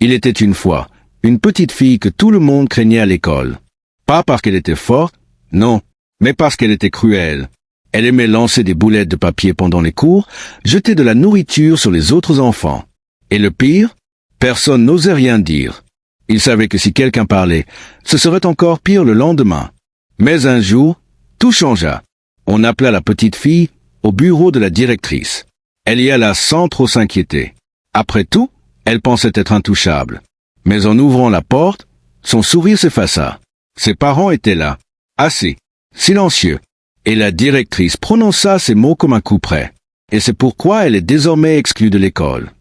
Il était une fois une petite fille que tout le monde craignait à l'école. Pas parce qu'elle était forte, non, mais parce qu'elle était cruelle. Elle aimait lancer des boulettes de papier pendant les cours, jeter de la nourriture sur les autres enfants. Et le pire, personne n'osait rien dire. Il savait que si quelqu'un parlait, ce serait encore pire le lendemain. Mais un jour, tout changea. On appela la petite fille au bureau de la directrice. Elle y alla sans trop s'inquiéter. Après tout, elle pensait être intouchable. Mais en ouvrant la porte, son sourire s'effaça. Ses parents étaient là, assis, silencieux. Et la directrice prononça ces mots comme un coup près. Et c'est pourquoi elle est désormais exclue de l'école.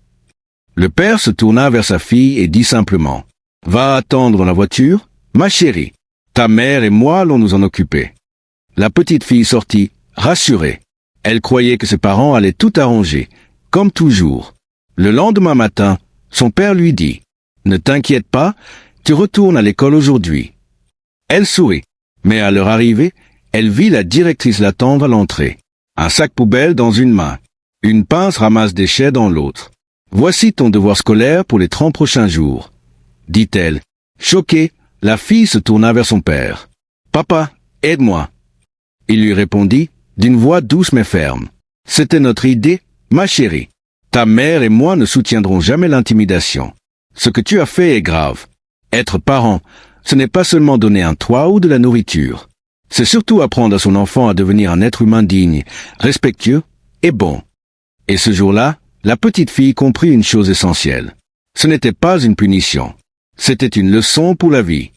Le père se tourna vers sa fille et dit simplement « Va attendre dans la voiture, ma chérie. Ta mère et moi allons nous en occuper. » La petite fille sortit, rassurée. Elle croyait que ses parents allaient tout arranger, comme toujours. Le lendemain matin, son père lui dit « Ne t'inquiète pas, tu retournes à l'école aujourd'hui. » Elle sourit, mais à leur arrivée, elle vit la directrice l'attendre à l'entrée. Un sac poubelle dans une main, une pince ramasse-déchets dans l'autre. « Voici ton devoir scolaire pour les 30 prochains jours, » dit-elle. Choquée, la fille se tourna vers son père. « Papa, aide-moi. » Il lui répondit, d'une voix douce mais ferme. « C'était notre idée, ma chérie. Ta mère et moi ne soutiendrons jamais l'intimidation. Ce que tu as fait est grave. Être parent, ce n'est pas seulement donner un toit ou de la nourriture. C'est surtout apprendre à son enfant à devenir un être humain digne, respectueux et bon. » Et ce jour-là, la petite fille comprit une chose essentielle. Ce n'était pas une punition. C'était une leçon pour la vie.